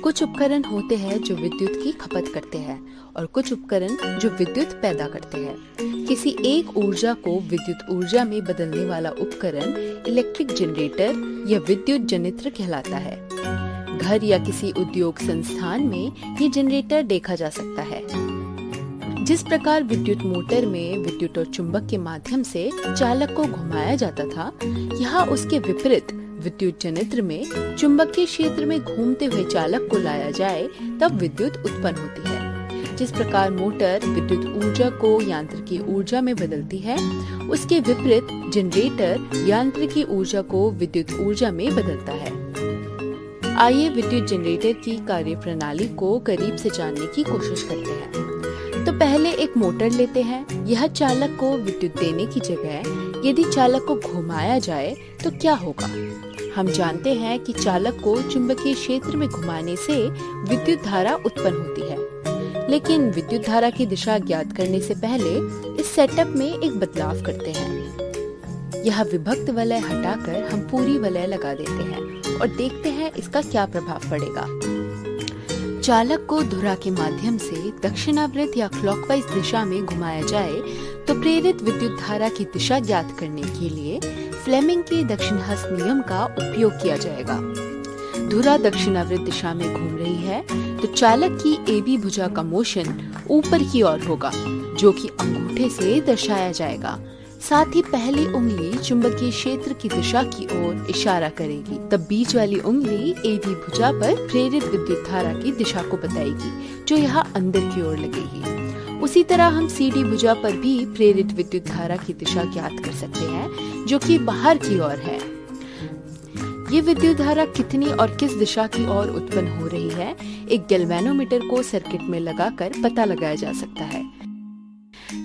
कुछ उपकरण होते हैं जो विद्युत की खपत करते हैं और कुछ उपकरण जो विद्युत पैदा करते हैं। किसी एक ऊर्जा को विद्युत ऊर्जा में बदलने वाला उपकरण इलेक्ट्रिक जनरेटर या विद्युत जनित्र कहलाता है। घर या किसी उद्योग संस्थान में ये जनरेटर देखा जा सकता है। जिस प्रकार विद्युत मोटर में विद्युत और चुंबक के माध्यम से चालक को घुमाया जाता था, यहाँ उसके विपरीत विद्युत जनित्र में चुंबकीय क्षेत्र में घूमते हुए चालक को लाया जाए तब विद्युत उत्पन्न होती है। जिस प्रकार मोटर विद्युत ऊर्जा को यांत्रिकी ऊर्जा में बदलती है, उसके विपरीत जनरेटर यांत्रिकी ऊर्जा को विद्युत ऊर्जा में बदलता है। आइए विद्युत जनरेटर की कार्यप्रणाली को करीब से जानने की कोशिश करते हैं। तो पहले एक मोटर लेते हैं। यह चालक को विद्युत देने की जगह यदि चालक को घुमाया जाए तो क्या होगा? हम जानते हैं कि चालक को चुंबकीय क्षेत्र में घुमाने से विद्युत धारा उत्पन्न होती है। लेकिन विद्युत धारा की दिशा ज्ञात करने से पहले इस सेटअप में एक बदलाव करते हैं। यह विभक्त वलय हटाकर हम पूरी वलय लगा देते हैं और देखते हैं इसका क्या प्रभाव पड़ेगा। चालक को धुरा के माध्यम से दक्षिणावर्त या क्लॉकवाइज दिशा में घुमाया जाए तो प्रेरित विद्युत धारा की दिशा ज्ञात करने के लिए फ्लेमिंग के दक्षिणहस्त नियम का उपयोग किया जाएगा। धुरा दक्षिणावर्त दिशा में घूम रही है तो चालक की AB भुजा का मोशन ऊपर की ओर होगा, जो कि अंगूठे से दर्शाया जाएगा। साथ ही पहली उंगली चुंबकीय क्षेत्र की दिशा की ओर इशारा करेगी, तब बीच वाली उंगली AB भुजा पर प्रेरित विद्युत धारा की दिशा को बताएगी, जो यहाँ अंदर की ओर लगेगी। उसी तरह हम CD भुजा पर भी प्रेरित विद्युत धारा की दिशा ज्ञात कर सकते हैं, जो कि बाहर की ओर है। ये विद्युत धारा कितनी और किस दिशा की ओर उत्पन्न हो रही है, एक गैल्वेनोमीटर को सर्किट में लगाकर पता लगाया जा सकता है।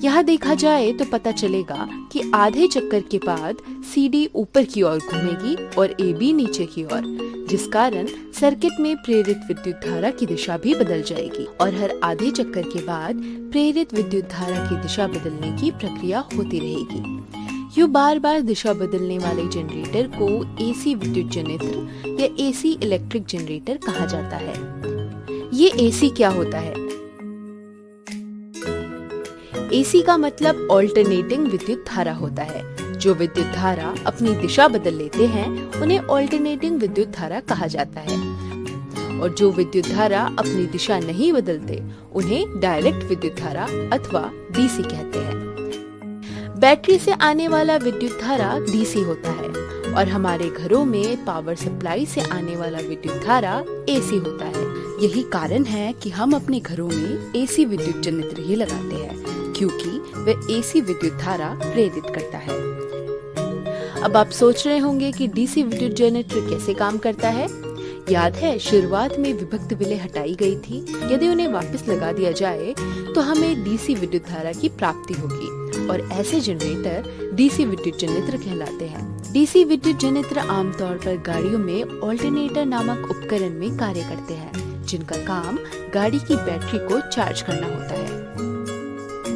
यह देखा जाए तो पता चलेगा कि आधे चक्कर के बाद CD ऊपर की ओर घूमेगी और AB नीचे की ओर, जिस कारण सर्किट में प्रेरित विद्युत धारा की दिशा भी बदल जाएगी और हर आधे चक्कर के बाद प्रेरित विद्युत धारा की दिशा बदलने की प्रक्रिया होती रहेगी। यूं बार बार दिशा बदलने वाले जनरेटर को AC विद्युत जनित्र या AC इलेक्ट्रिक जनरेटर कहा जाता है। ये AC क्या होता है? AC का मतलब ऑल्टरनेटिंग विद्युत धारा होता है। जो विद्युत धारा अपनी दिशा बदल लेते हैं उन्हें ऑल्टरनेटिंग विद्युत धारा कहा जाता है, और जो विद्युत धारा अपनी दिशा नहीं बदलते उन्हें डायरेक्ट विद्युत धारा अथवा DC कहते हैं। बैटरी से आने वाला विद्युत धारा DC होता है और हमारे घरों में पावर सप्लाई से आने वाला विद्युत धारा AC होता है। यही कारण है कि हम अपने घरों में AC विद्युत जनित्र ही लगाते हैं, क्योंकि वह AC विद्युत धारा प्रेरित करता है। अब आप सोच रहे होंगे कि DC विद्युत जनित्र कैसे काम करता है। याद है, शुरुआत में विभक्त विलय हटाई गई थी। यदि उन्हें वापस लगा दिया जाए तो हमें DC विद्युत धारा की प्राप्ति होगी और ऐसे जनरेटर DC विद्युत जनित्र कहलाते हैं। DC विद्युत जनित्र आमतौर पर गाड़ियों में ऑल्टरनेटर नामक उपकरण में कार्य करते हैं, जिनका काम गाड़ी की बैटरी को चार्ज करना होता है।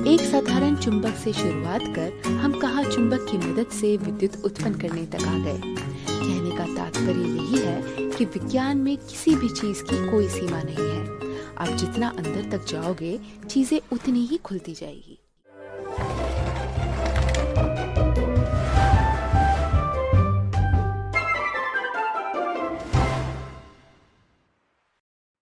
एक साधारण चुंबक से शुरुआत कर हम कहाँ चुंबक की मदद से विद्युत उत्पन्न करने तक आ गए। कहने का तात्पर्य यही है कि विज्ञान में किसी भी चीज की कोई सीमा नहीं है। आप जितना अंदर तक जाओगे, चीजें उतनी ही खुलती जाएगी।